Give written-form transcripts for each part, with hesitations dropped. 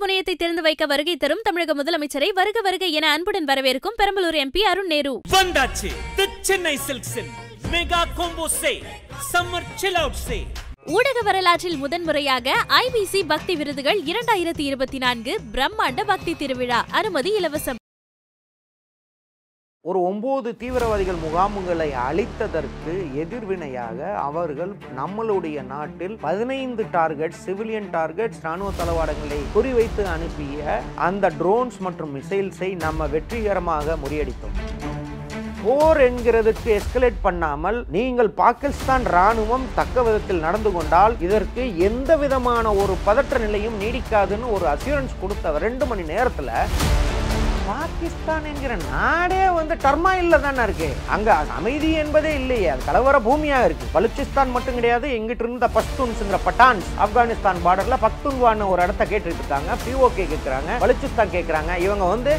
முனையத்தை திறந்து வைக்க வருகை தரும் தமிழக முதலமைச்சரை வருக வருக என அன்புடன் வரவேற்கும் பெரம்பலூர் எம்பி அருண் நேரு. வந்தாச்சு தி சென்னை சில்க்ஸின் mega combo sale, summer chill out sale. ஊடக வரலாற்றில் முதன்முறையாக ஐபிசி பக்தி விருதுகள் 2024 பிரம்மாண்ட பக்தி திருவிழா. அனுமதி இலவசம். ஒரு 9 தீவிரவாதிகள் முகாம்களை அழித்ததற்கு எதிர்வினையாக அவர்கள் நம்மளுடைய நாட்டில் 15 டார்கெட் சிவிலியன் டார்கெட்ஸ் ராணுவ தளவாடங்களை குறிவைத்து அனுப்பிய அந்த ட்ரோன்ஸ் மற்றும் மிசைல்ஸை நம்ம வெற்றிகரமாக முறியடித்தோம். போர் என்கிறதுக்கு எஸ்கலேட் பண்ணாமல் நீங்கள் பாகிஸ்தான் ராணுவம் தக்க விதத்தில் நடந்து கொண்டால் இதற்கு எந்த விதமான ஒரு பதற்ற நிலையும் நீடிக்காதுன்னு ஒரு அஷூரன்ஸ் கொடுத்த 2 மணி நேரத்தில் பாகிஸ்தான் என்கிற நாடே டர்மாயில்ல தானே இருக்கு. அங்க அமைதி என்பதே இல்லையே, அது கலவர பூமியா இருக்கு. பலுச்சிஸ்தான் மட்டும் கிடையாது, எங்கிட்ட இருந்த பஷ்தூன்ஸ்ங்கிற பட்டான்ஸ் ஆப்கானிஸ்தான் பார்டர்ல பக்துன்வான்னு ஒரு இடத்த கேட்டுட்டு இருக்காங்க. பிஓகே கேட்கறாங்க, பலுச்சிஸ்தான் கேட்கறாங்க. இவங்க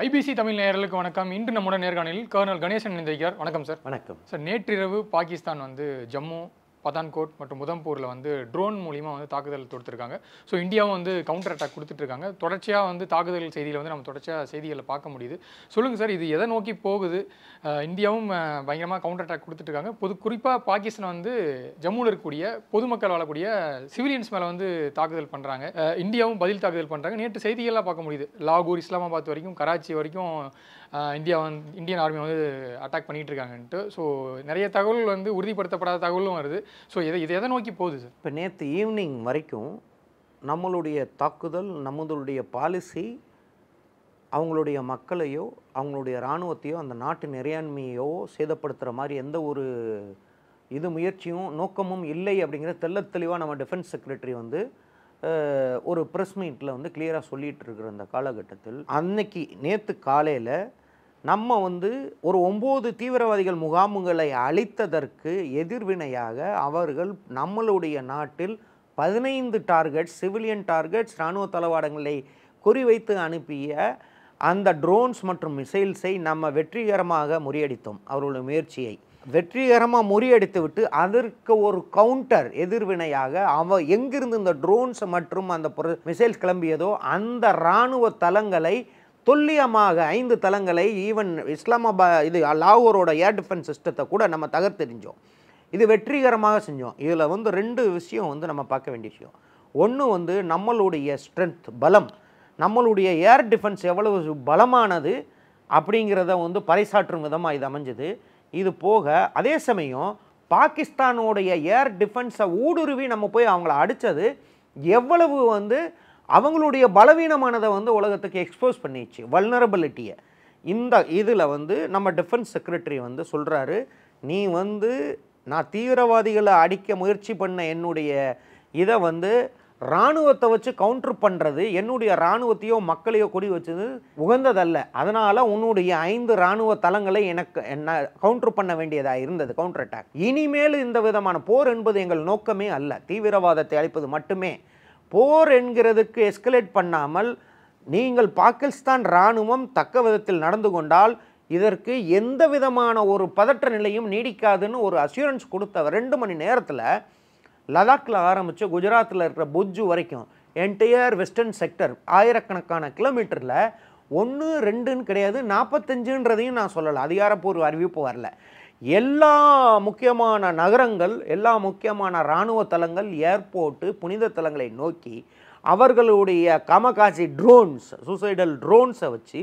ஐபிசி தமிழ் நேயர்களுக்கு வணக்கம். இன்று நம்முடைய நேர்காணலில் கர்னல் கணேசன் இணைந்திருக்கிறார். வணக்கம் சார். வணக்கம் சார். நேற்றிரவு பாகிஸ்தான் ஜம்மு, பதான்கோட் மற்றும் உதம்பூரில் ட்ரோன் மூலிமா தாக்குதல் தொடுத்திருக்காங்க. ஸோ இந்தியாவும் கவுண்டர் அட்டாக் கொடுத்துட்ருக்காங்க. தொடர்ச்சியாக தாக்குதல் செய்தியில் நம்ம தொடர்ச்சியாக செய்திகளை பார்க்க முடியுது. சொல்லுங்கள் சார், இது எதை நோக்கி போகுது? இந்தியாவும் பயங்கரமாக கவுண்டர் அட்டாக் கொடுத்துட்ருக்காங்க. குறிப்பாக பாகிஸ்தான் ஜம்முவில் இருக்கக்கூடிய பொதுமக்கள் வாழக்கூடிய சிவிலியன்ஸ் மேலே தாக்குதல் பண்ணுறாங்க. இந்தியாவும் பதில் தாக்குதல் பண்ணுறாங்க. நேற்று செய்திகள்லாம் பார்க்க முடியுது. லாகூர், இஸ்லாமாபாத் வரைக்கும், கராச்சி வரைக்கும் இந்தியன் ஆர்மி அட்டாக் பண்ணிட்டு இருக்காங்கன்ட்டு. ஸோ நிறைய தகவல் உறுதிப்படுத்தப்படாத தகவலும் வருது. ஸோ இது எதை நோக்கி போகுது சார்? இப்போ நேற்று ஈவினிங் வரைக்கும் நம்மளுடைய தாக்குதல், நம்மளுடைய பாலிசி அவங்களுடைய மக்களையோ அவங்களுடைய இராணுவத்தையோ அந்த நாட்டின் இறையாண்மையோ சேதப்படுத்துகிற மாதிரி எந்த ஒரு முயற்சியும் நோக்கமும் இல்லை அப்படிங்கிற தெளிவாக நம்ம டிஃபென்ஸ் செக்ரட்டரி ஒரு ப்ரெஸ் மீட்டில் கிளியராக சொல்லிகிட்டு இருக்கிற அந்த காலகட்டத்தில் நேற்று காலையில் நம்ம ஒரு 9 தீவிரவாதிகள் முகாம்களை அழித்ததற்கு எதிர்வினையாக அவர்கள் நம்மளுடைய நாட்டில் 15 டார்கெட் சிவிலியன் டார்கெட்ஸ் இராணுவ தளவாடங்களை குறிவைத்து அனுப்பிய அந்த ட்ரோன்ஸ் மற்றும் மிசைல்ஸை நம்ம வெற்றிகரமாக முறியடித்தோம். அவர்களுடைய முயற்சியை வெற்றிகரமாக முறியடித்து விட்டு அதற்கு ஒரு கவுண்டர் எதிர்வினையாக எங்கிருந்து இந்த ட்ரோன்ஸ் மற்றும் அந்த மிசைல்ஸ் கிளம்பியதோ அந்த இராணுவ தளங்களை துல்லியமாக 5 தளங்களை ஈவன் இஸ்லாமாபாத் லாகூரோட ஏர் டிஃபென்ஸ் சிஸ்டத்தை கூட நம்ம தகர்த்தெறிஞ்சோம். இது வெற்றிகரமாக செஞ்சோம். இதில் 2 விஷயம் நம்ம பார்க்க வேண்டிய விஷயம். ஒன்று நம்மளுடைய ஸ்ட்ரென்த், பலம், நம்மளுடைய ஏர் டிஃபென்ஸ் எவ்வளவு பலமானது அப்படிங்கிறத பறைசாற்றும் விதமாக இது அமைஞ்சது. இது போக அதே சமயம் பாகிஸ்தானோடைய ஏர் டிஃபென்ஸை ஊடுருவி நம்ம போய் அவங்கள அடித்தது எவ்வளவு அவங்களுடைய பலவீனமானதை உலகத்துக்கு எக்ஸ்போஸ் பண்ணிச்சு, வல்னரபிலிட்டியை. இதில் நம்ம டிஃபென்ஸ் செக்ரட்டரி சொல்கிறாரு, நீ நான் தீவிரவாதிகளை அடிக்க முயற்சி பண்ண என்னுடைய இதை இராணுவத்தை வச்சு கவுண்டர் பண்ணுறது, என்னுடைய இராணுவத்தையோ மக்களையோ கொடி வச்சது உகந்ததல்ல. அதனால் உன்னுடைய 5 இராணுவ தளங்களை என்ன கவுண்டர் பண்ண வேண்டியதாக இருந்தது, கவுண்டர் அட்டாக். இனிமேல் இந்த விதமான போர் என்பது எங்கள் நோக்கமே அல்ல, தீவிரவாதத்தை அழிப்பது மட்டுமே. போர் என்கிறதுக்கு எஸ்கலேட் பண்ணாமல் நீங்கள் பாகிஸ்தான் இராணுவம் தக்க விதத்தில் நடந்து கொண்டால் இதற்கு எந்த விதமான ஒரு பதற்ற நிலையும் நீடிக்காதுன்னு ஒரு அஷூரன்ஸ் கொடுத்த 2 மணி நேரத்தில் லடாக்கில் ஆரம்பித்து குஜராத்தில் இருக்கிற புஜ் வரைக்கும் என்டையர் வெஸ்டர்ன் செக்டர் ஆயிரக்கணக்கான கிலோமீட்டரில் 1 2ன்னு கிடையாது 45ன்றதையும் நான் சொல்லலை, அதிகாரப்பூர்வ அறிவிப்பு வரல. எல்லா முக்கியமான நகரங்கள், எல்லா முக்கியமான இராணுவ தளங்கள், ஏர்போர்ட்டு, புனித தலங்களை நோக்கி அவர்களுடைய காமகாசி ட்ரோன்ஸ், சூசைடல் ட்ரோன்ஸை வச்சு,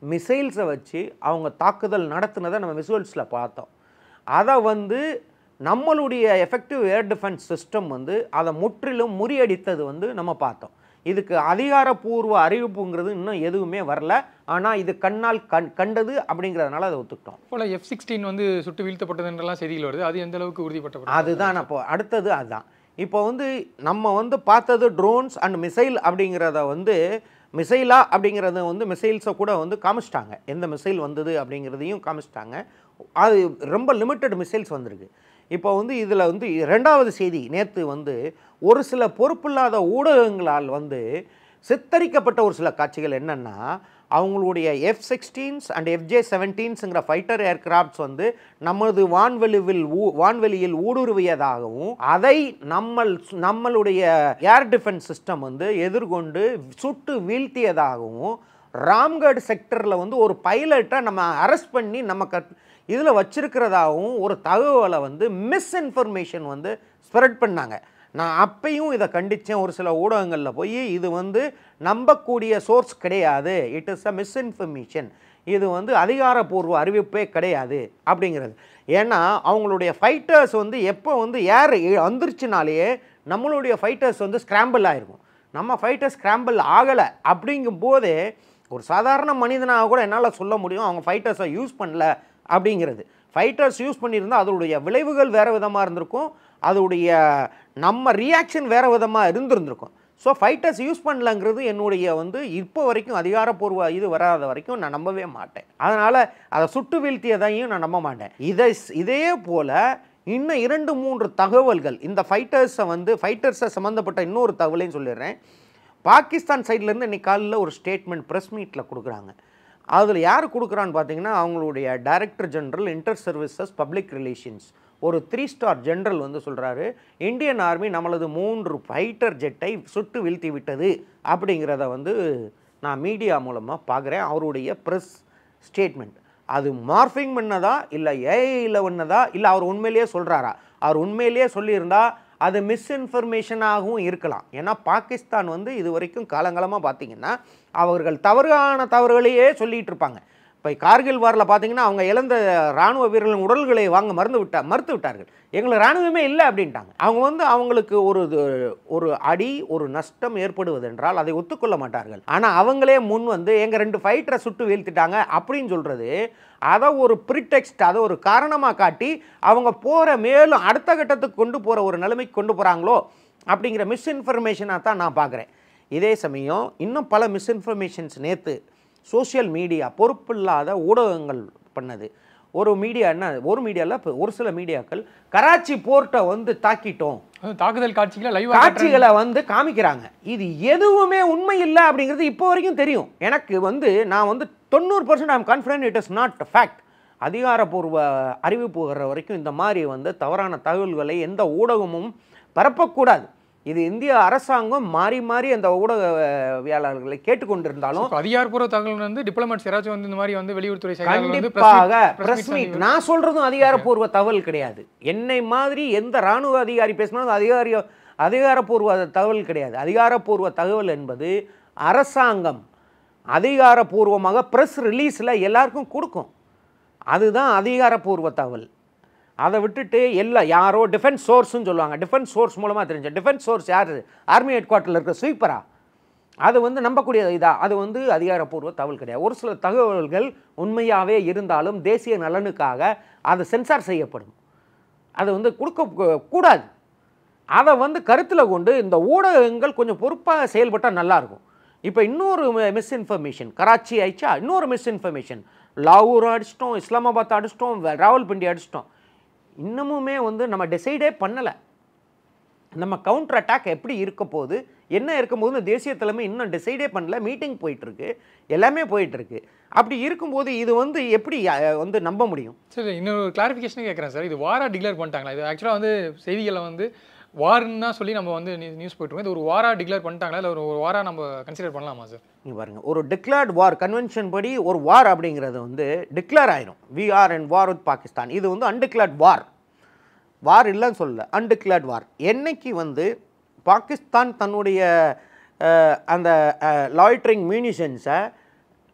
மிசைல்ஸை வச்சு அவங்க தாக்குதல் நடத்துனதை நம்ம விசுவல்ஸில் பார்த்தோம். அதை நம்மளுடைய எஃபெக்டிவ் ஏர் டிஃபென்ஸ் சிஸ்டம் அதை முற்றிலும் முறியடித்தது நம்ம பார்த்தோம். இதுக்கு அதிகாரப்பூர்வ அறிவிப்புங்கிறது இன்னும் எதுவுமே வரல. ஆனால் இது கண்ணால் கண்டது அப்படிங்கிறதுனால அதை ஒத்துக்கிட்டோம். போல F-16 சுட்டு வீழ்த்தப்பட்டதுன்றலாம் செய்திகள் வருது. அது எந்த அளவுக்கு உறுதிப்பட்டது? அதுதான் அப்போ அடுத்தது அதுதான். இப்போ நம்ம பார்த்தது ட்ரோன்ஸ் அண்ட் மிசைல் அப்படிங்கிறத மிசைலா அப்படிங்கிறத மிசைல்ஸை கூட காமிச்சிட்டாங்க. எந்த மிசைல் வந்தது அப்படிங்கிறதையும் காமிச்சிட்டாங்க. அது ரொம்ப லிமிட்டட் மிசைல்ஸ் வந்திருக்கு. இப்போ இதில் 2வது செய்தி, நேற்று ஒரு சில பொறுப்பில்லாத ஊடகங்களால் சித்தரிக்கப்பட்ட ஒரு சில காட்சிகள் என்னென்னா, அவங்களுடைய F-16s அண்ட் FJ-17ங்கிற ஃபைட்டர் ஏர்கிராஃப்ட்ஸ் வந்து நமது வான்வெளியில் ஊடுருவியதாகவும் அதை நம்மளுடைய ஏர் டிஃபென்ஸ் சிஸ்டம் வந்து எதிர்கொண்டு சுட்டு வீழ்த்தியதாகவும் ராம்கட் செக்டரில் வந்து ஒரு பைலட்டை நம்ம அரெஸ்ட் பண்ணி நம்ம இதில் வச்சிருக்கிறதாகவும் ஒரு தகவலை வந்து மிஸ்இன்ஃபர்மேஷன் வந்து ஸ்ப்ரெட் பண்ணாங்க. நான் அப்பையும் இதை கண்டித்தேன். ஒரு சில ஊடகங்களில் போய் இது வந்து நம்பக்கூடிய சோர்ஸ் கிடையாது, இட் இஸ் அ மிஸ்இன்ஃபர்மேஷன், இது வந்து அதிகாரப்பூர்வ அறிவிப்பே கிடையாது அப்படிங்கிறது. ஏன்னா அவங்களுடைய ஃபைட்டர்ஸ் வந்து எப்போ வந்து ஏர் வந்துருச்சுனாலேயே நம்மளுடைய ஃபைட்டர்ஸ் வந்து ஸ்க்ராம்பிள் ஆகிருக்கும். நம்ம ஃபைட்டர்ஸ் ஸ்க்ராம்பிள் ஆகலை அப்படிங்கும் போதே ஒரு சாதாரண மனிதனாக கூட என்னால் சொல்ல முடியும் அவங்க ஃபைட்டர்ஸை யூஸ் பண்ணல அப்படிங்கிறது. ஃபைட்டர்ஸ் யூஸ் பண்ணியிருந்தால் அதோடைய விளைவுகள் வேறு விதமாக இருந்திருக்கும், அதோடைய நம்ம ரியாக்ஷன் வேறு விதமாக இருந்திருக்கும். ஸோ ஃபைட்டர்ஸ் யூஸ் பண்ணலங்கிறது என்னுடைய வந்து இப்போ வரைக்கும் அதிகாரப்பூர்வ இது வராத வரைக்கும் நான் நம்பவே மாட்டேன். அதனால் அதை சுட்டு வீழ்த்தியதையும் நான் நம்ப மாட்டேன். இதே போல் இன்னும் 2-3 தகவல்கள் இந்த ஃபைட்டர்ஸை சம்மந்தப்பட்ட இன்னொரு தகவலையும் சொல்லிடுறேன். பாகிஸ்தான் சைட்லேருந்து இன்றைக்கி காலையில் ஒரு ஸ்டேட்மெண்ட் ப்ரெஸ் மீட்டில் கொடுக்குறாங்க. அதில் யார் கொடுக்குறான்னு பார்த்தீங்கன்னா அவங்களுடைய director general inter services public relations ஒரு 3 ஸ்டார் ஜெனரல் வந்து சொல்கிறாரு, இந்தியன் ஆர்மி நம்மளது 3 ஃபைட்டர் ஜெட்டை சுட்டு வீழ்த்தி விட்டது அப்படிங்கிறத வந்து நான் மீடியா மூலமாக பார்க்குறேன். அவருடைய ப்ரெஸ் ஸ்டேட்மெண்ட் அது மார்ஃபிங் பண்ணதா இல்லை ஏஐயில் பண்ணதா இல்லை அவர் உண்மையிலேயே சொல்கிறாரா? அவர் உண்மையிலேயே சொல்லியிருந்தால் அது மிஸ்இன்ஃபர்மேஷனாகவும் இருக்கலாம். ஏன்னா பாகிஸ்தான் வந்து இது வரைக்கும் காலங்காலமாக பார்த்தீங்கன்னா அவர்கள் தவறுகளையே சொல்லிகிட்டு இருப்பாங்க. இப்போ கார்கில் வாரில் பார்த்தீங்கன்னா அவங்க இழந்த இராணுவ வீரர்களின் உடல்களை வாங்க மறுத்து விட்டார்கள். எங்களுக்கு இராணுவமே இல்லை அப்படின்ட்டாங்க. அவங்க வந்து அவங்களுக்கு ஒரு அடி ஒரு நஷ்டம் ஏற்படுவதென்றால் அதை ஒத்துக்கொள்ள மாட்டார்கள். ஆனால் அவங்களே முன் வந்து எங்கள் 2 ஃபைட்டரை சுட்டு வீழ்த்திட்டாங்க அப்படின்னு சொல்கிறது அதை ஒரு ப்ரிடெக்ஸ்ட், அதை ஒரு காரணமாக காட்டி அவங்க போகிற மேலும் அடுத்த கட்டத்துக்கு கொண்டு போகிற ஒரு நிலைமைக்கு கொண்டு போகிறாங்களோ அப்படிங்கிற மிஸ்இன்ஃபர்மேஷனாக தான் நான் பார்க்குறேன். இதே சமயம் இன்னும் பல மிஸ்இன்ஃபர்மேஷன்ஸ் நேற்று சோஷியல் மீடியா பொறுப்பில்லாத ஊடகங்கள் பண்ணது. ஒரு மீடியாவில் ஒரு சில மீடியாக்கள் கராச்சி போர்ட்டை வந்து தாக்கிட்டோம், தாக்குதல் காட்சிகளை வந்து காமிக்கிறாங்க. இது எதுவுமே உண்மை இல்லை அப்படிங்கிறது இப்போ வரைக்கும் தெரியும் எனக்கு. வந்து நான் வந்து 90% I am confident it is not fact. அதிகாரப்பூர்வ அறிவிப்பு வர்ற வரைக்கும் இந்த மாதிரி வந்து தவறான தகவல்களை எந்த ஊடகமும் பரப்பக்கூடாது. இது இந்திய அரசாங்கம் மாறி மாறி அந்த ஊடகவியலாளர்களை கேட்டுக்கொண்டிருந்தாலும் அதிகாரப்பூர்வ தகவல் வந்து டிப்ளமேட்ஸ் யாராச்சும் வந்து இந்த மாதிரி வந்து வெளியுறவுத்துறை கண்டிப்பாக பிரஸ் மீட் நான் சொல்றதும் அதிகாரப்பூர்வ தகவல் கிடையாது. என்னை மாதிரி எந்த இராணுவ அதிகாரி பேசினாலும் அதிகாரப்பூர்வ தகவல் கிடையாது. அதிகாரப்பூர்வ தகவல் என்பது அரசாங்கம் அதிகாரப்பூர்வமாக பிரஸ் ரிலீஸில் எல்லாருக்கும் கொடுக்கும். அதுதான் அதிகாரப்பூர்வ தகவல். அதை விட்டுட்டு யாரோ டிஃபென்ஸ் சோர்ஸ்ன்னு சொல்லுவாங்க. டிஃபென்ஸ் சோர்ஸ் மூலமாக தெரிஞ்ச டிஃபென்ஸ் சோர்ஸ் யார்? ஆர்மி ஹெட் குவார்ட்டரில் இருக்கிற ஸ்வீப்பரா? அது வந்து நம்பக்கூடிய அது வந்து அதிகாரப்பூர்வ தகவல் கிடையாது. ஒரு சில தகவல்கள் உண்மையாகவே இருந்தாலும் தேசிய நலனுக்காக அது சென்சார் செய்யப்படும். அது வந்து கொடுக்கக்கூடாது. அதை வந்து கருத்தில் கொண்டு இந்த ஊடகங்கள் கொஞ்சம் பொறுப்பாக செயல்பட்டால் நல்லாயிருக்கும். இப்போ இன்னொரு மிஸ்இன்ஃபர்மேஷன், கராச்சி ஆயிடுச்சா, இன்னொரு மிஸ்இன்ஃபர்மேஷன், லாகூர் அடிச்சிட்டோம், இஸ்லாமாபாத் அடிச்சிட்டோம், ராவல்பிண்டி அடிச்சிட்டோம். இன்னமுமே வந்து நம்ம டிசைடே பண்ணலை நம்ம கவுண்டர் அட்டாக் எப்படி இருக்க போகுது, என்ன இருக்கும்போது தேசிய தலைமை இன்னும் டிசைடே பண்ணல. மீட்டிங் போயிட்டுருக்கு, எல்லாமே போயிட்டுருக்கு. அப்படி இருக்கும்போது இது வந்து எப்படி வந்து நம்ப முடியும்? சரி, இன்னொரு கிளாரிஃபிகேஷன் கேட்குறேன் சார். இது வாரா டிக்ளேர் பண்ணிட்டாங்களா? இது ஆக்சுவலாக வந்து செய்திகளில் வந்து வார்னா சொல்லி நம்ம வந்து நியூஸ் போயிட்டுருக்கோம். இது ஒரு வாரா டிக்ளேர் பண்ணிட்டாங்களா இல்லை ஒரு வாரா நம்ம கன்சிடர் பண்ணலாமா சார்? நீங்கள் பாருங்கள், ஒரு டிக்ளேர்ட் வார் கன்வென்ஷன் படி ஒரு வார் அப்படிங்கிறது வந்து டிக்ளேர் ஆயிடும். We are in war with Pakistan. இது வந்து அன்டிக்ளேர்ட் வார் இல்லைன்னு சொல்லலை, அன்டிக்ளேர்ட் வார். என்னைக்கு வந்து பாகிஸ்தான் தன்னுடைய அந்த லாய்ட்ரிங் மியூனிஷன்ஸை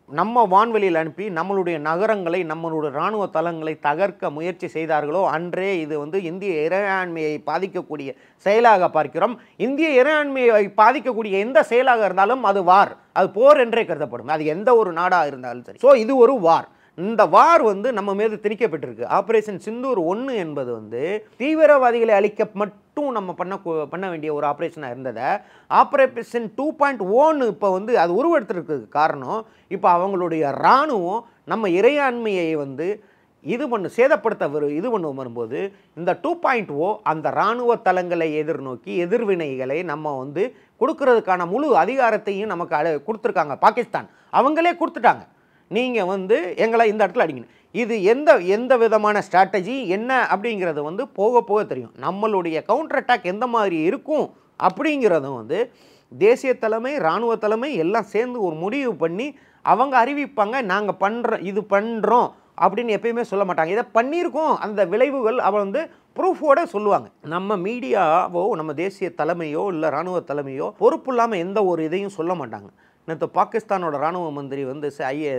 நம்ம வான்வெளியில் அனுப்பி நம்மளுடைய நகரங்களை நம்மளுடைய இராணுவ தளங்களை தகர்க்க முயற்சி செய்தார்களோ அன்றே இது வந்து இந்திய இறையாண்மையை பாதிக்கக்கூடிய செயலாக பார்க்கிறோம். இந்திய இறையாண்மையை பாதிக்கக்கூடிய எந்த செயலாக இருந்தாலும் அது வார், அது போர் என்றே கருதப்படும். அது எந்த ஒரு நாடாக இருந்தாலும் சரி. ஸோ இது ஒரு வார். இந்த வார் வந்து நம்ம மீது திணிக்கப்பட்டிருக்கு. ஆப்ரேஷன் சிந்தூர் 1 என்பது வந்து தீவிரவாதிகளை அழிக்க மட்டும் நம்ம பண்ண வேண்டிய ஒரு ஆப்ரேஷனாக இருந்ததை ஆப்ரேஷன் 2.1 இப்போ வந்து அது உருவெடுத்துருக்கு. காரணம் இப்போ அவங்களுடைய இராணுவம் நம்ம இறையாண்மையை வந்து இது பண்ண வரும்போது இந்த 2.0 அந்த இராணுவ தளங்களை எதிர்நோக்கி எதிர்வினைகளை நம்ம வந்து கொடுக்கறதுக்கான முழு அதிகாரத்தையும் நமக்கு கொடுத்துருக்காங்க. பாகிஸ்தான் அவங்களே கொடுத்துட்டாங்க, நீங்கள் வந்து எங்களை இந்த இடத்துல அடிக்கணும். இது எந்த விதமான ஸ்ட்ராட்டஜி என்ன அப்படிங்கிறது வந்து போக போக தெரியும். நம்மளுடைய கவுண்டர் அட்டாக் எந்த மாதிரி இருக்கும் அப்படிங்கிறதும் வந்து தேசிய தலைமை இராணுவ தலைமை எல்லாம் சேர்ந்து ஒரு முடிவு பண்ணி அவங்க அறிவிப்பாங்க. நாங்கள் இது பண்ணுறோம் அப்படின்னு எப்பயுமே சொல்ல மாட்டாங்க. இதை பண்ணியிருக்கோம், அந்த விளைவுகள் அவள் வந்து ப்ரூஃபோட சொல்லுவாங்க. நம்ம மீடியாவோ நம்ம தேசிய தலைமையோ இல்லை இராணுவ தலைமையோ பொறுப்பு இல்லாமல் எந்த ஒரு இதையும் சொல்ல மாட்டாங்க. நேற்று பாகிஸ்தானோட இராணுவ மந்திரி வந்து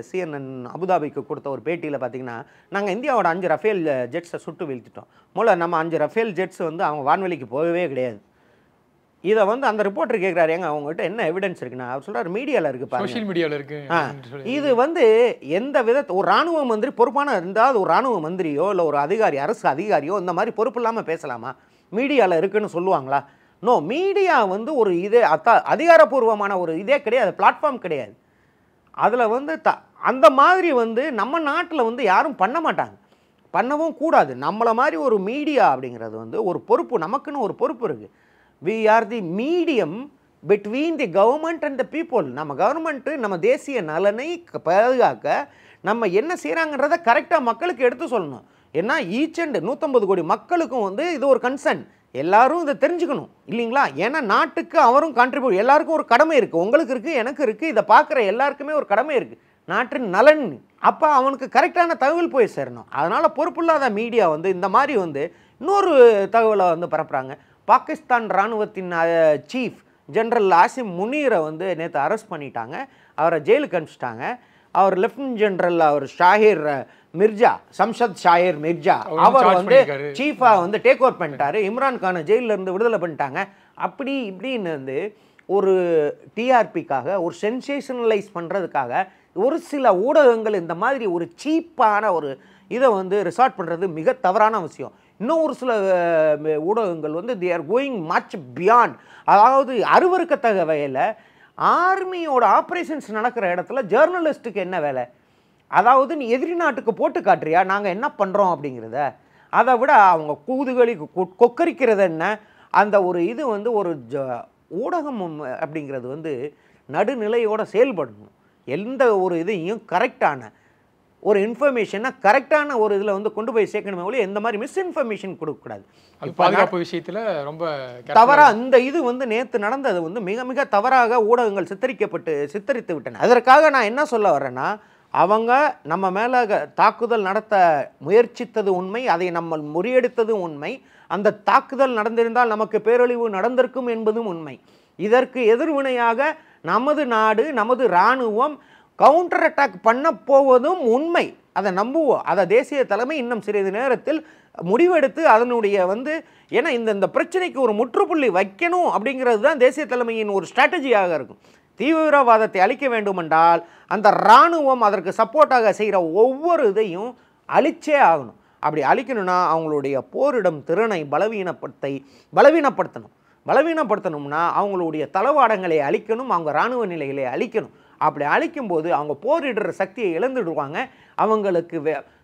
CNN அபுதாபிக்கு கொடுத்த ஒரு பேட்டியில் பார்த்தீங்கன்னா, நாங்கள் இந்தியாவோட 5 ரஃபேல் ஜெட்ஸை சுட்டு வீழ்த்திட்டோம். நம்ம 5 ரஃபேல் ஜெட்ஸ் வந்து அவங்க வான்வெளிக்கு போகவே கிடையாது. இதை வந்து அந்த ரிப்போர்ட்டர் கேட்குறாரு, எங்க அவங்ககிட்ட என்ன எவிடன்ஸ் இருக்குன்னா, அவர் சொல்கிறார் மீடியாவில் இருக்குது, சோஷியல் மீடியாவில் இருக்குது. இது வந்து எந்த விதத்தை ஒரு இராணுவ மந்திரி பொறுப்பான இருந்தால் ஒரு இராணுவ மந்திரியோ இல்லை ஒரு அதிகாரி அரசு அதிகாரியோ இந்த மாதிரி பொறுப்பு இல்லாமல் பேசலாமா? மீடியாவில் இருக்குன்னு சொல்லுவாங்களா? நோ, மீடியா வந்து ஒரு இதே அதிகாரப்பூர்வமான ஒரு இதே கிடையாது, பிளாட்ஃபார்ம் கிடையாது. அதில் வந்து அந்த மாதிரி வந்து நம்ம நாட்டில் வந்து யாரும் பண்ண மாட்டாங்க, பண்ணவும் கூடாது. நம்மளை மாதிரி ஒரு மீடியா அப்படிங்கிறது வந்து ஒரு பொறுப்பு, நமக்குன்னு ஒரு பொறுப்பு இருக்குது. We are the medium between the government and the people. நம்ம கவர்மெண்ட்டு நம்ம தேசிய நலனை பாதுகாக்க நம்ம என்ன செய்கிறாங்கன்றதை கரெக்டாக மக்களுக்கு எடுத்து சொல்லணும். ஏன்னா ஈச் அண்ட் 150 கோடி மக்களுக்கும் வந்து இது ஒரு கன்சர்ன், எல்லாரும் இதை தெரிஞ்சுக்கணும் இல்லைங்களா? ஏன்னா நாட்டுக்கு அவரும் கான்ட்ரிபியூட், எல்லாருக்கும் ஒரு கடமை இருக்குது, உங்களுக்கு இருக்குது, எனக்கு இருக்குது, இதை பார்க்குற எல்லாருக்குமே ஒரு கடமை இருக்குது, நாட்டின் நலன். அப்போ அவனுக்கு கரெக்டான தகவல் போய் சேரணும். அதனால் பொறுப்பில்லாத மீடியா வந்து இந்த மாதிரி வந்து இன்னொரு தகவலை வந்து பரப்புகிறாங்க. பாகிஸ்தான் இராணுவத்தின் சீஃப் ஜெனரல் ஆசிம் முனீரை வந்து நேற்று அரெஸ்ட் பண்ணிட்டாங்க, அவரை ஜெயிலுக்கு அனுப்பிச்சிட்டாங்க. அவர் லெஃப்டினன்ட் ஜெனரல் அவர் சம்ஷத் ஷாஹிர் மிர்ஜா அவர் வந்து சீஃபாக வந்து டேக் ஓவர் பண்ணிட்டாரு. இம்ரான்கானை ஜெயிலிருந்து விடுதலை பண்ணிட்டாங்க. அப்படி இப்படின்னு வந்து ஒரு டிஆர்பிக்காக ஒரு சென்சேஷனலைஸ் பண்ணுறதுக்காக ஒரு சில ஊடகங்கள் இந்த மாதிரி ஒரு சீப்பான ஒரு இதை வந்து ரிசார்ட் பண்ணுறது மிக தவறான விஷயம். இன்னும் ஒரு சில ஊடகங்கள் வந்து they are going much beyond, அதாவது அருவருக்கத்தக்க வகையில் ஆர்மியோட ஆப்ரேஷன்ஸ் நடக்கிற இடத்துல ஜேர்னலிஸ்ட்டுக்கு என்ன வேலை? அதாவது நீ எதிரி நாட்டுக்கு போட்டு காட்டுறியா நாங்கள் என்ன பண்ணுறோம் அப்படிங்கிறத? அதை விட அவங்க கூதுகளி கொக்கரிக்கிறது என்ன? அந்த ஒரு இது வந்து ஒரு ஊடகம் அப்படிங்கிறது வந்து நடுநிலையோடு செயல்படணும். எந்த ஒரு இதையும் கரெக்டான ஒரு இன்ஃபர்மேஷனை கரெக்டான ஒரு இதில் வந்து கொண்டு போய் சேர்க்கணுமே ஒழிய எந்த மாதிரி மிஸ்இன்ஃபர்மேஷன் கொடுக்கக்கூடாது. பாதுகாப்பு விஷயத்தில் ரொம்ப தவறாக இந்த இது வந்து நேற்று நடந்தது வந்து மிக மிக தவறாக ஊடகங்கள் சித்தரித்து விட்டன. அதற்காக நான் என்ன சொல்ல வர்றேன்னா, அவங்க நம்ம மேலே தாக்குதல் நடத்த முயற்சித்தது உண்மை, அதை நம்ம முறியடித்தது உண்மை. அந்த தாக்குதல் நடந்திருந்தால் நமக்கு பேரழிவு நடந்திருக்கும் என்பதும் உண்மை. இதற்கு எதிர்வினையாக நமது நாடு நமது இராணுவம் கவுண்டர் அட்டாக் பண்ண போவதும் உண்மை. அதை நம்புவோம். அதை தேசிய தலைமை இன்னும் சிறிது நேரத்தில் முடிவெடுத்து அதனுடைய வந்து ஏன்னா இந்த பிரச்சனைக்கு ஒரு முற்றுப்புள்ளி வைக்கணும் அப்படிங்கிறது தான் தேசிய தலைமையின் ஒரு ஸ்ட்ராட்டஜியாக இருக்கும். தீவிரவாதத்தை அழிக்க வேண்டுமென்றால் அந்த இராணுவம் அதற்கு சப்போர்ட்டாக செய்கிற ஒவ்வொரு இதையும் அழிச்சே ஆகணும். அப்படி அழிக்கணும்னா அவங்களுடைய போரிடம் திறனை பலவீனப்படுத்தணும்னா அவங்களுடைய தளவாடங்களை அழிக்கணும், அவங்க இராணுவ நிலைகளை அழிக்கணும். அப்படி அழிக்கும்போது அவங்க போரிடுற சக்தியை இழந்துடுவாங்க. அவங்களுக்கு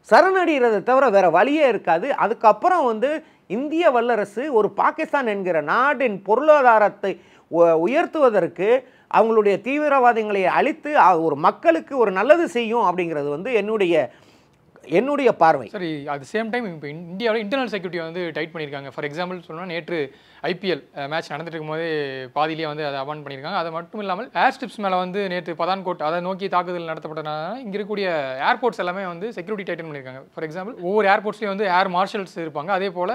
சரணடைகிறதை தவிர வேறு வழியே இருக்காது. அதுக்கப்புறம் வந்து இந்திய வல்லரசு ஒரு பாகிஸ்தான் என்கிற நாட்டின் பொருளாதாரத்தை உயர்த்துவதற்கு அவங்களுடைய தீவிரவாதங்களை அழித்து ஒரு மக்களுக்கு ஒரு நல்லது செய்யும் அப்படிங்கிறது வந்து என்னுடைய பார்வை. சரி, அட் சேம் டைம் இப்போ இந்தியாவோட இன்டர்னல் செக்யூரிட்டி வந்து டைட் பண்ணியிருக்காங்க. ஃபார் எக்ஸாம்பிள் சொல்லணும்னா நேற்று IPL மேட்ச் நடந்துட்டு இருக்கும்போதே பாதியிலேயே வந்து அதை அவான் பண்ணியிருக்காங்க. அது மட்டும் இல்லாமல் ஏர் ஸ்ட்ரிப்ஸ் மேலே வந்து நேற்று பதான்கோட் அதை நோக்கி தாக்குதல் நடத்தப்பட்டனால இங்கே இருக்கக்கூடிய ஏர்போர்ட்ஸ் எல்லாமே வந்து செக்யூரிட்டி டைட்டன் பண்ணியிருக்காங்க. ஃபார் எக்ஸாம்பிள் ஒவ்வொரு ஏர்போர்ட்ஸ்லேயும் வந்து ஏர் மார்ஷல்ஸ் இருப்பாங்க. அதே போல்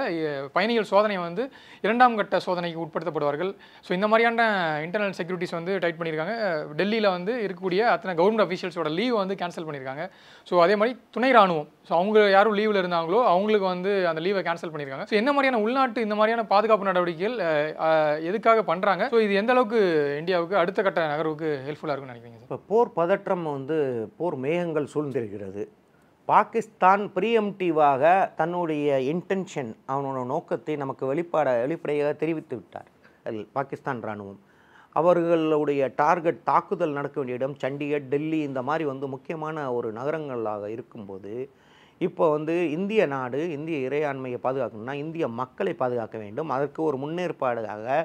பயணிகள் சோதனை வந்து 2ஆம் கட்ட சோதனைக்கு உட்படுத்தப்படுவார்கள். ஸோ இந்த மாதிரியான இன்டர்னல் செக்யூரிட்டிஸ் வந்து டைட் பண்ணியிருக்காங்க. டெல்லியில் வந்து இருக்கக்கூடிய அத்தனை கவர்மெண்ட் அஃபீஷியல்ஸோட லீவ் வந்து கேன்சல் பண்ணியிருக்காங்க. ஸோ அதே மாதிரி துணை ராணுவம், ஸோ அவங்க யாரும் லீவில் இருந்தாங்களோ அவங்களுக்கு வந்து அந்த லீவை கேன்சல் பண்ணியிருக்காங்க. ஸோ என்ன மாதிரியான உள்நாட்டு இந்த மாதிரியான பாதுகாப்பு நடவடிக்கைகள் எதுக்காக பண்ணுறாங்க? ஸோ இது எந்த அளவுக்கு இந்தியாவுக்கு அடுத்த கட்ட நகர்வுக்கு ஹெல்ப்ஃபுல்லாக இருக்குன்னு நினைக்கிறீங்க? இப்போ போர் பதற்றம் வந்து போர் மேகங்கள் சூழ்ந்திருக்கிறது. பாகிஸ்தான் ப்ரீஎம்டிவாக தன்னுடைய இன்டென்ஷன் அவனோட நோக்கத்தை நமக்கு வெளிப்படையாக தெரிவித்து விட்டார். பாகிஸ்தான் இராணுவம் அவர்களுடைய டார்கெட் தாக்குதல் நடக்க வேண்டிய இடம் சண்டிகர், டெல்லி இந்த மாதிரி வந்து முக்கியமான ஒரு நகரங்களாக இருக்கும்போது இப்போ வந்து இந்திய நாடு இந்திய இறையாண்மையை பாதுகாக்கணும்னா இந்திய மக்களை பாதுகாக்க வேண்டும். அதற்கு ஒரு முன்னேற்பாடாக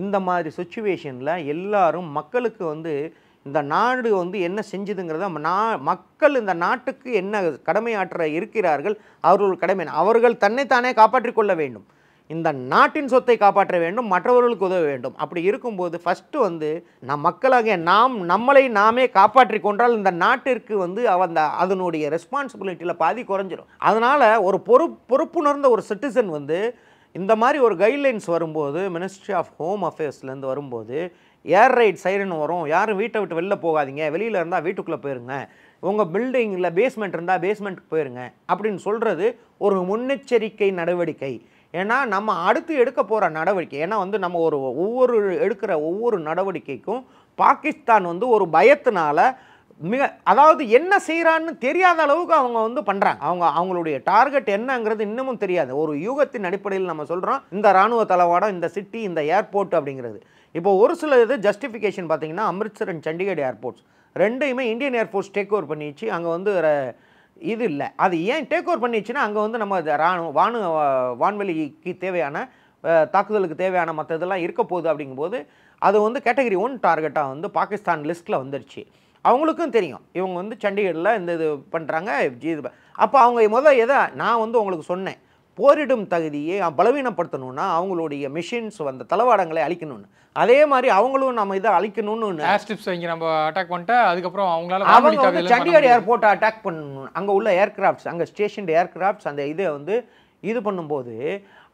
இந்த மாதிரி சுச்சுவேஷனில் எல்லாரும் மக்களுக்கு வந்து இந்த நாடு வந்து என்ன செஞ்சுதுங்கிறத மக்கள் இந்த நாட்டுக்கு என்ன கடமையாற்ற இருக்கிறார்கள், அவர்கள் கடமை அவர்கள் தன்னைத்தானே காப்பாற்றிக் கொள்ள வேண்டும். இந்த நாட்டின் சொத்தை காப்பாற்ற வேண்டும், மற்றவர்களுக்கு உதவ வேண்டும். அப்படி இருக்கும்போது ஃபஸ்ட்டு வந்து மக்களாகிய நம்மளை நாமே காப்பாற்றி கொண்டால் இந்த நாட்டிற்கு வந்து அதனுடைய ரெஸ்பான்சிபிலிட்டியில் பாதி குறைஞ்சிரும். அதனால் ஒரு பொறுப்புணர்ந்த ஒரு சிட்டிசன் வந்து இந்த மாதிரி ஒரு கைட்லைன்ஸ் வரும்போது மினிஸ்ட்ரி ஆஃப் ஹோம் அஃபேர்ஸ்லேருந்து வரும்போது ஏர் ரைட் சைரன் வரும், யாரும் வீட்டை விட்டு வெளில போகாதீங்க, வெளியில் இருந்தால் வீட்டுக்குள்ளே போயிருங்க, உங்கள் பில்டிங்கில் பேஸ்மெண்ட் இருந்தால் பேஸ்மெண்ட்டுக்கு போயிருங்க அப்படின்னு சொல்கிறது ஒரு முன்னெச்சரிக்கை நடவடிக்கை. ஏன்னா நம்ம அடுத்து எடுக்க போகிற நடவடிக்கை, ஏன்னா வந்து நம்ம எடுக்கிற ஒவ்வொரு நடவடிக்கைக்கும் பாகிஸ்தான் வந்து ஒரு பயத்தினால அதாவது என்ன செய்கிறான்னு தெரியாத அளவுக்கு அவங்க வந்து பண்ணுறாங்க. அவங்களுடைய டார்கெட் என்னங்கிறது இன்னமும் தெரியாது. ஒரு யூகத்தின் அடிப்படையில் நம்ம சொல்கிறோம் இந்த இராணுவ தளவாடம், இந்த சிட்டி, இந்த ஏர்போர்ட் அப்படிங்கிறது. இப்போ ஒரு சில ஜஸ்டிஃபிகேஷன் பார்த்தீங்கன்னா அமிர்த்சர் அண்ட் சண்டிகர் ஏர்போர்ட்ஸ் ரெண்டையுமே இந்தியன் ஏர்ஃபோர்ஸ் டேக் ஓவர் பண்ணிச்சு. அங்கே வந்து இது இல்லை. அது ஏன் டேக் ஓவர் பண்ணிச்சுன்னா அங்கே வந்து நம்ம வான்வெளிக்கு தேவையான தாக்குதலுக்கு தேவையான மற்ற இதெல்லாம் இருக்க போகுது. அப்படிங்கும்போது அது வந்து கேட்டகரி 1 டார்கெட்டாக வந்து பாகிஸ்தான் லிஸ்ட்டில் வந்துடுச்சு. அவங்களுக்கும் தெரியும் இவங்க வந்து சண்டிகரில் இந்த இது பண்ணுறாங்க. அப்போ அவங்க நான் வந்து உங்களுக்கு சொன்னேன், போரிடும் தகுதியை பலவீனப்படுத்தணும்னா அவங்களுடைய மிஷின்ஸ் அந்த தளவாடங்களை அழிக்கணும்னு. அதே மாதிரி அவங்களும் நம்ம இதை அழிக்கணும்னு நம்ம அட்டாக் பண்ணிட்டா அதுக்கப்புறம் அவங்க வந்து சண்டிகர் ஏர்போர்ட்டை அட்டாக் பண்ணணும். அங்கே உள்ள ஏர்கிராஃப்ட்ஸ், அங்கே ஸ்டேஷன் ஏர்கிராஃப்ட்ஸ் அந்த இதை வந்து இது பண்ணும்போது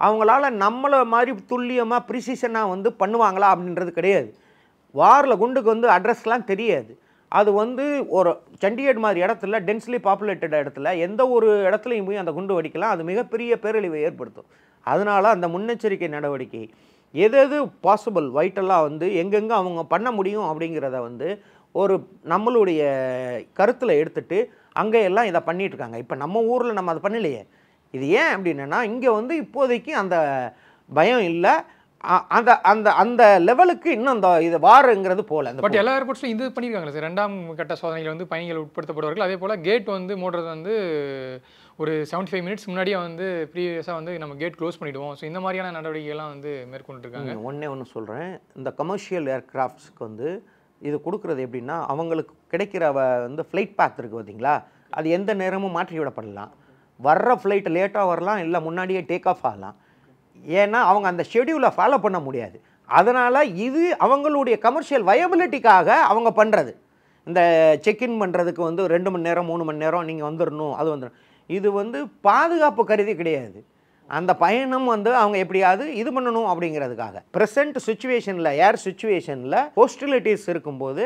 அவங்களால நம்மளை மாதிரி துல்லியமாக ப்ரிசிஷனாக வந்து பண்ணுவாங்களா அப்படின்றது கிடையாது. வாரில் குண்டுக்கு வந்து அட்ரஸ்லாம் தெரியாது. அது வந்து ஒரு சண்டிகர் மாதிரி இடத்துல டென்ஸ்லி பாப்புலேட்டட் இடத்துல எந்த ஒரு இடத்துலையும் போய் அந்த குண்டு வெடிக்கலாம். அது மிகப்பெரிய பேரழிவை ஏற்படுத்தும். அதனால் அந்த முன்னெச்சரிக்கை நடவடிக்கை எது பாசிபிள் வைட்டலாக வந்து எங்கெங்கே அவங்க பண்ண முடியும் அப்படிங்கிறத வந்து ஒரு நம்மளுடைய கருத்தில் எடுத்துகிட்டு அங்கே எல்லாம் இதை பண்ணிகிட்ருக்காங்க. இப்போ நம்ம ஊரில் நம்ம அதை பண்ணலையே. இது ஏன் அப்படின்னா இங்கே வந்து இப்போதைக்கு அந்த பயம் இல்லை. அந்த அந்த அந்த லெவலுக்கு இன்னும் அந்த இது வாருங்கிறது போல. பட் எல்லா ஏர்போர்ட்ஸ்லையும் இது பண்ணியிருக்காங்களா சார்? 2ஆம் கட்ட சோதனையில் வந்து பயணிகள் உட்படுத்தப்படுவார்கள். அதே போல் கேட் வந்து மூடுறது வந்து ஒரு 75 மினிட்ஸ் முன்னாடியே வந்து ப்ரீவியஸாக வந்து நம்ம கேட் க்ளோஸ் பண்ணிவிடுவோம். ஸோ இந்த மாதிரியான நடவடிக்கைகள்லாம் வந்து மேற்கொண்டுருக்காங்க. ஒன்று சொல்கிறேன், இந்த கமர்ஷியல் ஏர்கிராஃப்ட்ஸ்க்கு வந்து இது கொடுக்குறது எப்படின்னா அவங்களுக்கு கிடைக்கிற வந்து ஃப்ளைட் பேத் இருக்குது பார்த்தீங்களா, அது எந்த நேரமும் மாற்றி விடப்படலாம். வர்ற ஃப்ளைட் லேட்டாக வரலாம், இல்லை முன்னாடியே டேக் ஆஃப் ஆகலாம். ஏன்னா அவங்க அந்த ஷெடியூலை ஃபாலோ பண்ண முடியாது. அதனால் இது அவங்களுடைய கமர்ஷியல் வயபிலிட்டிக்காக அவங்க பண்ணுறது. இந்த செக்இன் பண்ணுறதுக்கு வந்து 2 மணி நேரம் 3 மணி நேரம் நீங்கள் வந்துடணும், அது வந்துடும். இது வந்து பாதுகாப்பு கருதி கிடையாது. அந்த பயணம் வந்து அவங்க எப்படியாவது இது பண்ணணும் அப்படிங்கிறதுக்காக. ப்ரெசென்ட் சுச்சுவேஷனில் ஏர் சுச்சுவேஷனில் ஹோஸ்டிலிட்டிஸ் இருக்கும்போது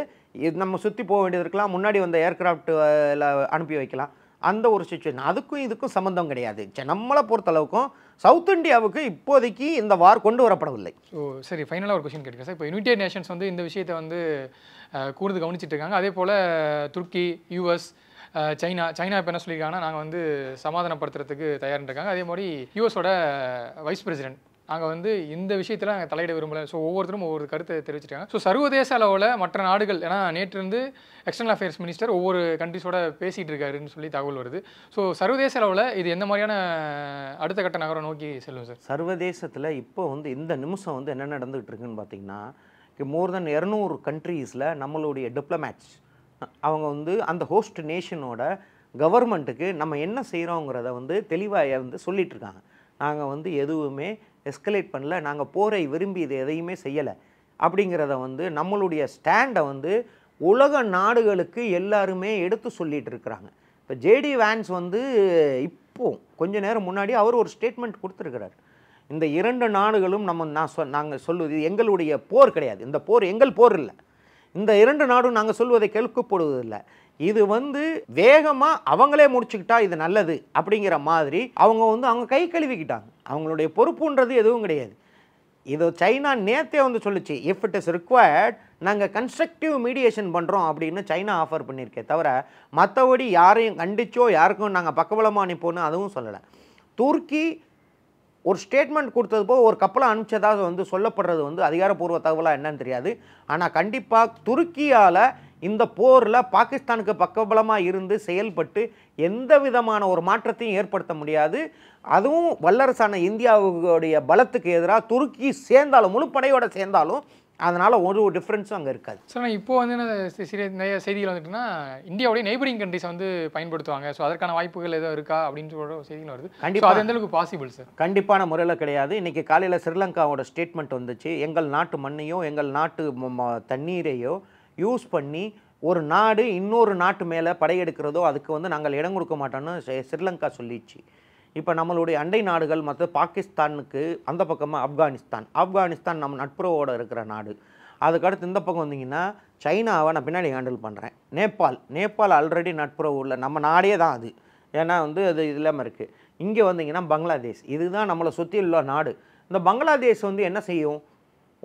நம்ம சுற்றி போக வேண்டியது இருக்கலாம், முன்னாடி வந்த ஏர்கிராஃப்டில் அனுப்பி வைக்கலாம். அந்த ஒரு சுச்சுவேஷன் அதுக்கும் இதுக்கும் சம்மந்தம் கிடையாது. நம்மளை பொறுத்தளவுக்கும் சவுத் இந்தியாவுக்கு இப்போதைக்கு இந்த வார் கொண்டு வரப்படவில்லை. ஸோ சரி, ஃபைனலாக ஒரு கொஸ்டின் கேட்குறேன் சார். இப்போ யுனைடெட் நேஷன்ஸ் வந்து இந்த விஷயத்தை வந்து கூர்ந்து கவனிச்சிட்டு இருக்காங்க. அதே போல் துருக்கி, யூஎஸ், சைனா இப்போ என்ன சொல்லியிருக்காங்கன்னா நாங்கள் வந்து சமாதானப்படுத்துறதுக்கு தயார்னு இருக்காங்க. அதே மாதிரி யூஎஸோட வைஸ் பிரசிடென்ட் நாங்கள் வந்து இந்த விஷயத்தில் நாங்கள் தலையிட விரும்பலை. ஸோ ஒவ்வொருத்தரும் ஒவ்வொரு கருத்தை தெரிவிச்சிருக்காங்க. ஸோ சர்வதேச அளவில் மற்ற நாடுகள், ஏன்னா நேற்று இருந்து எக்ஸ்டர்னல் அஃபேர்ஸ் மினிஸ்டர் ஒவ்வொரு கண்ட்ரிஸோட பேசிகிட்டு இருக்காருன்னு சொல்லி தகவல் வருது. ஸோ சர்வதேச அளவில் இது எந்த மாதிரியான அடுத்த கட்ட நகரம் நோக்கி செல்லும் சார்? சர்வதேசத்தில் இப்போ வந்து இந்த நிமிஷம் வந்து என்ன நடந்துகிட்டு இருக்குன்னு பார்த்தீங்கன்னா, மோர் தென் 200 கண்ட்ரீஸில் நம்மளுடைய டிப்ளமேட்ஸ் அவங்க வந்து அந்த ஹோஸ்ட் நேஷனோட கவர்மெண்ட்டுக்கு நம்ம என்ன செய்கிறோங்கிறத வந்து தெளிவாக வந்து சொல்லிகிட்ருக்காங்க. நாங்கள் வந்து எதுவுமே எஸ்கலேட் பண்ணல, நாங்கள் போரை விரும்பி இது எதையுமே செய்யலை அப்படிங்கிறத வந்து நம்மளுடைய ஸ்டாண்டை வந்து உலக நாடுகளுக்கு எல்லாருமே எடுத்து சொல்லிகிட்டு இருக்கிறாங்க. இப்போ ஜேடி வேன்ஸ் வந்து இப்போது கொஞ்ச நேரம் முன்னாடி அவர் ஒரு ஸ்டேட்மெண்ட் கொடுத்துருக்கிறார். இந்த 2 நாடுகளும் நாங்கள் சொல்வது எங்களுடைய போர் கிடையாது, இந்த போர் எங்கள் போர் இல்லை, இந்த 2 நாடும் நாங்கள் சொல்வதை கேட்கப்படுவதில்லை, இது வந்து வேகமாக அவங்களே முடிச்சுக்கிட்டா இது நல்லது அப்படிங்கிற மாதிரி அவங்க வந்து அவங்க கை கழுவிக்கிட்டாங்க. அவங்களுடைய பொறுப்புன்றது எதுவும் கிடையாது. இது சைனா நேற்றே வந்து சொல்லிச்சு, இஃப் இட் இஸ் ரிக்வயர்ட் நாங்கள் கன்ஸ்ட்ரக்டிவ் மீடியேஷன் பண்ணுறோம் அப்படின்னு சைனா ஆஃபர் பண்ணியிருக்கே தவிர மற்றபடி யாரையும் கண்டிச்சோ யாருக்கும் நாங்கள் பக்கபலமாக அனுப்போன்னு அதுவும் சொல்லலை. துருக்கி ஒரு ஸ்டேட்மெண்ட் கொடுத்தது போக ஒரு கப்பலை அனுப்பிச்சதாக வந்து சொல்லப்படுறது வந்து அதிகாரப்பூர்வ தகவலாக என்னன்னு தெரியாது. ஆனால் கண்டிப்பாக துருக்கியால் இந்த போரில் பாகிஸ்தானுக்கு பக்கபலமாக இருந்து செயல்பட்டு எந்த விதமான ஒரு மாற்றத்தையும் ஏற்படுத்த முடியாது. அதுவும் வல்லரசான இந்தியாவுடைய பலத்துக்கு எதிராக துருக்கி சேர்ந்தாலும் முழுப்படையோட சேர்ந்தாலும் அதனால் ஒரு டிஃப்ரென்ஸும் அங்கே இருக்காது. சார் இப்போ வந்து நிறைய செய்திகள் வந்துட்டுன்னா இந்தியாவுடைய நெய்பரிங் கண்ட்ரிஸ் வந்து பயன்படுத்துவாங்க. ஸோ அதற்கான வாய்ப்புகள் எதுவும் இருக்கா அப்படின்னு சொல்கிற செய்திகள் வருது. கண்டிப்பாக அது எந்த அளவுக்கு பாசிபிள் சார்? கண்டிப்பான முறையில் கிடையாது. இன்றைக்கி காலையில் ஸ்ரீலங்காவோட ஸ்டேட்மெண்ட் வந்துச்சு, எங்கள் நாட்டு மண்ணையோ எங்கள் நாட்டு தண்ணீரையோ யூஸ் பண்ணி ஒரு நாடு இன்னொரு நாட்டு மேலே படையெடுக்கிறதோ அதுக்கு வந்து நாங்கள் இடம் கொடுக்க மாட்டோம்னு ஸ்ரீலங்கா சொல்லிச்சு. இப்போ நம்மளுடைய அண்டை நாடுகள் மற்ற பாகிஸ்தானுக்கு அந்த பக்கமாக ஆப்கானிஸ்தான் நம்ம நட்புறவோடு இருக்கிற நாடு. அதுக்கடுத்து இந்த பக்கம் வந்தீங்கன்னா சைனாவை நான் பின்னாடி ஹேண்டில் பண்ணுறேன். நேபாள் ஆல்ரெடி நட்புறவு உள்ள நம்ம நாடே தான் அது, ஏன்னா வந்து அது இல்லாமல் இருக்குது. இங்கே வந்தீங்கன்னா பங்களாதேஷ், இதுதான் நம்மளை சுற்றி உள்ள நாடு. இந்த பங்களாதேஷ் வந்து என்ன செய்யும்?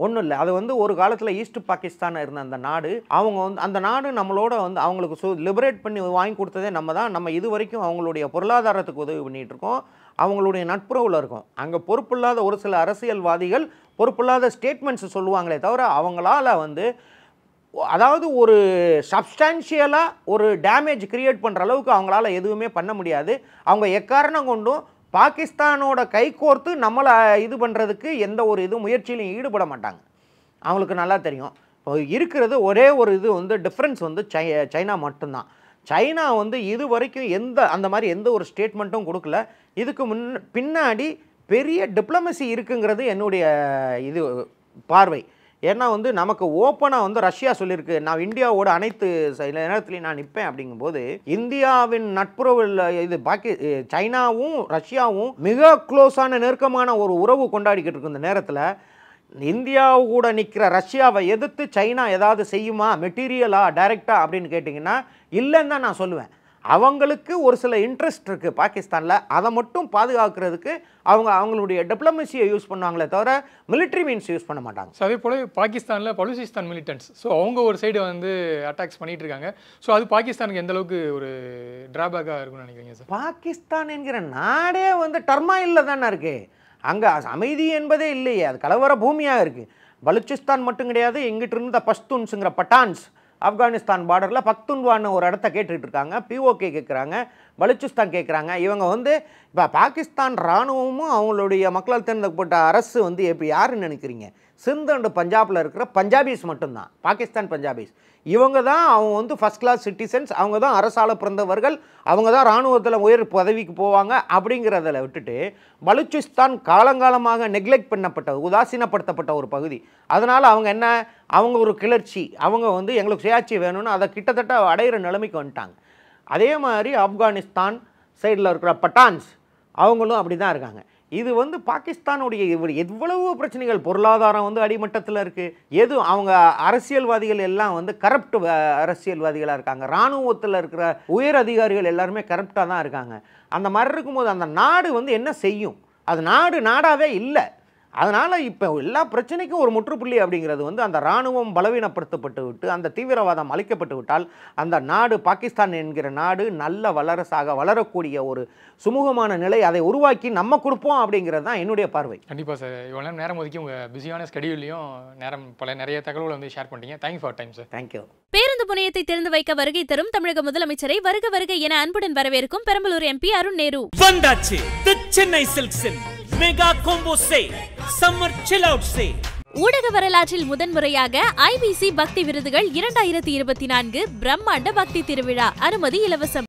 ஒன்றும் இல்லை, அது வந்து ஒரு காலத்தில் ஈஸ்ட் பாகிஸ்தானாக இருந்த அந்த நாடு, அவங்க வந்து அந்த நாடு நம்மளோட வந்து அவங்களுக்கு லிபரேட் பண்ணி வாங்கி கொடுத்ததே நம்ம தான். நம்ம இது வரைக்கும் அவங்களுடைய பொருளாதாரத்துக்கு உதவி பண்ணிகிட்டு இருக்கோம், அவங்களுடைய நட்புறவில் இருக்கோம். அங்கே பொறுப்பில்லாத ஒரு சில அரசியல்வாதிகள் பொறுப்பில்லாத ஸ்டேட்மெண்ட்ஸ் சொல்லுவாங்களே தவிர அவங்களால வந்து அதாவது ஒரு சப்ஸ்டான்ஷியலாக ஒரு டேமேஜ் கிரியேட் பண்ணுற அளவுக்கு அவங்களால எதுவுமே பண்ண முடியாது. அவங்க எக்காரணம் கொண்டும் பாகிஸ்தானோட கைகோர்த்து நம்மளை இது பண்ணுறதுக்கு எந்த ஒரு முயற்சியிலையும் ஈடுபட மாட்டாங்க. அவங்களுக்கு நல்லா தெரியும். இப்போ இருக்கிறது ஒரே ஒரு இது வந்து டிஃப்ரென்ஸ் வந்து சைனா மட்டும்தான். சைனா வந்து இது வரைக்கும் அந்த மாதிரி எந்த ஒரு ஸ்டேட்மெண்ட்டும் கொடுக்கல. இதுக்கு பின்னாடி பெரிய டிப்ளமசி இருக்குங்கிறது என்னுடைய பார்வை. ஏன்னா வந்து நமக்கு ஓப்பனாக வந்து ரஷ்யா சொல்லியிருக்கு, நான் இந்தியாவோட அனைத்து நேரத்துலையும் நான் நிற்பேன். அப்படிங்கும்போது இந்தியாவின் நட்புறவில் இது சைனாவும் ரஷ்யாவும் மிக க்ளோஸான நெருக்கமான ஒரு உறவு கொண்டாடிக்கிட்டு இருக்கு. இந்த நேரத்தில் இந்தியாவு கூட நிற்கிற ரஷ்யாவை எதிர்த்து சைனா ஏதாவது செய்யுமா மெட்டீரியலா டைரெக்டாக அப்படின்னு கேட்டிங்கன்னா இல்லைன்னு தான் நான் சொல்லுவேன். அவங்களுக்கு ஒரு சில இன்ட்ரெஸ்ட் இருக்குது பாகிஸ்தானில், அதை மட்டும் பாதுகாக்கிறதுக்கு அவங்களுடைய டிப்ளமசியை யூஸ் பண்ணுவாங்களே தவிர மிலிட்ரி மீன்ஸ் யூஸ் பண்ண மாட்டாங்க. ஸோ அதே போல் பாகிஸ்தானில் பலுசிஸ்தான் மிலிட்டன்ஸ், ஸோ அவங்க ஒரு சைடு வந்து அட்டாக்ஸ் பண்ணிட்டு இருக்காங்க. ஸோ அது பாகிஸ்தானுக்கு எந்த அளவுக்கு ஒரு டிராபேக்காக இருக்குன்னு நினைக்கிறீங்க சார்? பாகிஸ்தான் என்கிற நாடே வந்து டர்மாயிலில் தானே இருக்குது. அங்கே அமைதி என்பதே இல்லையே, அது கலவர பூமியாக இருக்குது. பலுச்சிஸ்தான் மட்டும் கிடையாது, இங்கிட்டு இருந்த பஷ்தூன்ஸுங்கிற பட்டான்ஸ் ஆப்கானிஸ்தான் பார்டரில் பக்துன்வான்னு ஒரு இடத்த கேட்டுட்டு இருக்காங்க. பிஓகே கேட்குறாங்க, பலுச்சிஸ்தான் கேட்குறாங்க. இவங்க வந்து இப்போ பாகிஸ்தான் இராணுவமும் அவங்களுடைய மக்களால் தேர்ந்தெடுக்கப்பட்ட அரசு வந்து இப்போ யாருன்னு நினைக்கிறீங்க? சிந்து அண்டு பஞ்சாபில் இருக்கிற பஞ்சாபிஸ் மட்டும்தான், பாகிஸ்தான் பஞ்சாபிஸ். இவங்க தான் அவங்க வந்து ஃபஸ்ட் கிளாஸ் சிட்டிசன்ஸ், அவங்க தான் அரசால பிறந்தவர்கள், அவங்க தான் இராணுவத்தில் உயர் பதவிக்கு போவாங்க. அப்படிங்கிறதில் விட்டுட்டு பலுச்சிஸ்தான் காலங்காலமாக நெக்லெக்ட் பண்ணப்பட்ட உதாசீனப்படுத்தப்பட்ட ஒரு பகுதி. அதனால் அவங்க ஒரு கிளர்ச்சி, அவங்க வந்து எங்களுக்கு சுயாட்சி வேணும்னு அதை கிட்டத்தட்ட அடையிற நிலைமைக்கு வந்துட்டாங்க. அதே மாதிரி ஆப்கானிஸ்தான் சைடில் இருக்கிற பட்டான்ஸ் அவங்களும் அப்படி தான் இருக்காங்க. இது வந்து பாகிஸ்தானுடைய எவ்வளவு பிரச்சனைகள், பொருளாதாரம் வந்து அடிமட்டத்தில் இருக்குது. அவங்க அரசியல்வாதிகள் எல்லாம் வந்து கரப்ட் அரசியல்வாதிகளாக இருக்காங்க. இராணுவத்தில் இருக்கிற உயர் அதிகாரிகள் எல்லாருமே கரப்டாக தான் இருக்காங்க. அந்த மாதிரி இருக்கும்போது அந்த நாடு வந்து என்ன செய்யும்? அது நாடாகவே இல்லை. அதனால் இப்போ எல்லா பிரச்சனைக்கும் ஒரு முற்றுப்புள்ளி அப்படிங்கிறது வந்து அந்த இராணுவம் பலவீனப்படுத்தப்பட்டு விட்டு அந்த தீவிரவாதம் அளிக்கப்பட்டு விட்டால் அந்த நாடு பாகிஸ்தான் என்கிற நாடு நல்ல வல்லரசாக வளரக்கூடிய ஒரு சுமூகமான நிலை அதை உருவாக்கி நம்ம கொடுப்போம் அப்படிங்கிறது தான் என்னுடைய பார்வை. கண்டிப்பாக சார், இவ்வளோ நேரம் ஒதுக்கி உங்கள் பிஸியான ஸ்கெடியூல்லையும் நிறைய தகவல்களை வந்து ஷேர் பண்ணிட்டீங்க. Thank you for time sir. Thank you. பேருந்து புனையத்தை திறந்து வைக்க வருகை தரும் தமிழக முதலமைச்சரை வருக என அன்புடன் வரவேற்கும் பெரம்பலூர் எம்பி அருண் நேரு. வந்தாச்சு தி சென்னை சில்க்ஸின் mega combo sale, summer chill out sale. ஊடக வரலாற்றில் முதன்முறையாக IBC பக்தி விருதுகள் 2024 பிரம்மாண்ட பக்தி திருவிழா. அனுமதி இலவசம்.